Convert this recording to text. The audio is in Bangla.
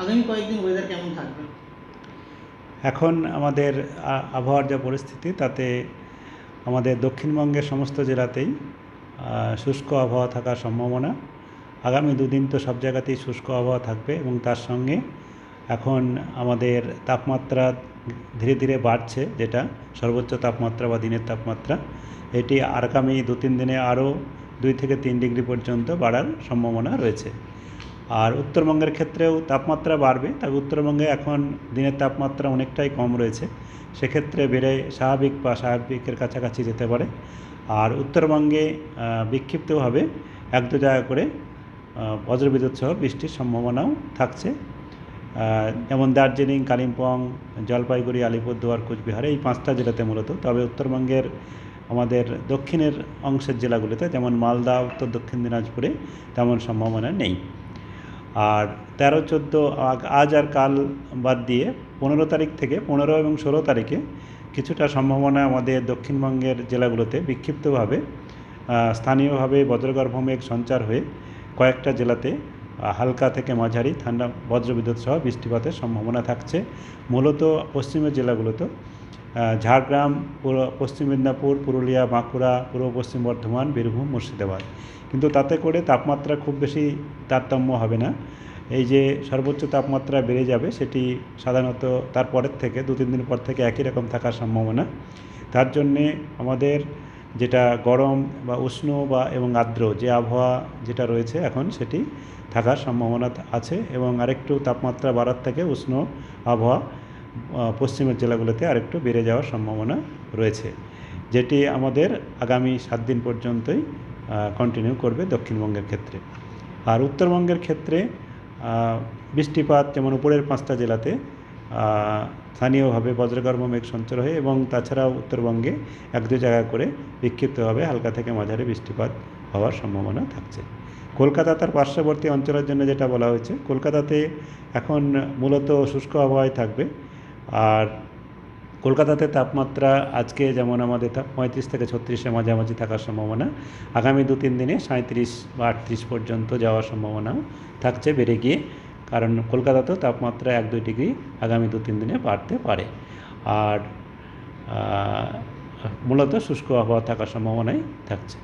আগামী কয়েকদিন ওয়েদার কেমন থাকবে? এখন আমাদের আবহাওয়ার যা পরিস্থিতি তাতে আমাদের দক্ষিণবঙ্গের সমস্ত জেলাতেই শুষ্ক আবহাওয়া থাকার সম্ভাবনা। আগামী দুদিন তো সব জায়গাতেই শুষ্ক আবহাওয়া থাকবে এবং তার সঙ্গে এখন আমাদের তাপমাত্রা ধীরে ধীরে বাড়ছে, যেটা সর্বোচ্চ তাপমাত্রা বা দিনের তাপমাত্রা এটি আগামী 2-3 দিনে আরও 2 থেকে 3 ডিগ্রি পর্যন্ত বাড়ার সম্ভাবনা রয়েছে। আর উত্তরবঙ্গের ক্ষেত্রেও তাপমাত্রা বাড়বে, তবে উত্তরবঙ্গে এখন দিনের তাপমাত্রা অনেকটাই কম রয়েছে, সেক্ষেত্রে বেড়ে স্বাভাবিক বা স্বাভাবিকের কাছাকাছি যেতে পারে। আর উত্তরবঙ্গে বিক্ষিপ্তভাবে 1-2 জায়গা করে বজ্রবিদ্যুৎ সহ বৃষ্টির সম্ভাবনাও থাকছে। যেমন দার্জিলিং, কালিম্পং, জলপাইগুড়ি, আলিপুরদুয়ার, কোচবিহার এই 5টা জেলাতে মূলত। তবে উত্তরবঙ্গের আমাদের দক্ষিণের অংশের জেলাগুলিতে যেমন মালদা, উত্তর দক্ষিণ দিনাজপুরে তেমন সম্ভাবনা নেই। আর 13-14 আজ আর কাল বাদ দিয়ে 15 তারিখ থেকে 15 এবং 16 তারিখে কিছুটা সম্ভাবনা আমাদের দক্ষিণবঙ্গের জেলাগুলোতে বিক্ষিপ্তভাবে স্থানীয়ভাবে বজ্রগর্ভ মেঘ সঞ্চার হয়ে কয়েকটা জেলাতে হালকা থেকে মাঝারি ঠান্ডা বজ্রবিদ্যুৎ সহ বৃষ্টিপাতের সম্ভাবনা থাকছে। মূলত পশ্চিমের জেলাগুলোতে ঝাড়গ্রাম, পশ্চিম মেদিনীপুর, পুরুলিয়া, বাঁকুড়া, পূর্ব পশ্চিম বর্ধমান, বীরভূম, মুর্শিদাবাদ। কিন্তু তাতে করে তাপমাত্রা খুব বেশি তারতম্য হবে না। এই যে সর্বোচ্চ তাপমাত্রা বেড়ে যাবে সেটি সাধারণত তারপরের থেকে 2-3 দিন পর থেকে একই রকম থাকার সম্ভাবনা। তার জন্যে আমাদের যেটা গরম বা উষ্ণ বা এবং আর্দ্র যে আবহাওয়া যেটা রয়েছে এখন সেটি থাকার সম্ভাবনা আছে এবং আরেকটু তাপমাত্রা বাড়ার থেকে উষ্ণ আবহাওয়া পশ্চিমের জেলাগুলোতে আরেকটু বেড়ে যাওয়ার সম্ভাবনা রয়েছে, যেটি আমাদের আগামী 7 দিন পর্যন্তই কন্টিনিউ করবে দক্ষিণবঙ্গের ক্ষেত্রে। আর উত্তরবঙ্গের ক্ষেত্রে বৃষ্টিপাত যেমন উপরের 5টা জেলাতে স্থানীয়ভাবে বজ্রগর্ভ মেঘ সঞ্চার হয়ে এবং তাছাড়াও উত্তরবঙ্গে 1-2 জায়গা করে বিক্ষিপ্তভাবে হালকা থেকে মাঝারি বৃষ্টিপাত হওয়ার সম্ভাবনা থাকছে। কলকাতা তার পার্শ্ববর্তী অঞ্চলের জন্য যেটা বলা হয়েছে, কলকাতাতে এখন মূলত শুষ্ক আবহাওয়াই থাকবে। আর কলকাতাতে তাপমাত্রা আজকে যেমন আমাদের 35 থেকে 36-এর মাঝামাঝি থাকার সম্ভাবনা, আগামী 2-3 দিনে 37 বা 38 পর্যন্ত যাওয়ার সম্ভাবনাও থাকছে বেড়ে গিয়ে, কারণ কলকাতাতেও তাপমাত্রা 1-2 ডিগ্রি আগামী 2-3 দিনে বাড়তে পারে। আর মূলত শুষ্ক আবহাওয়া থাকার সম্ভাবনাই থাকছে।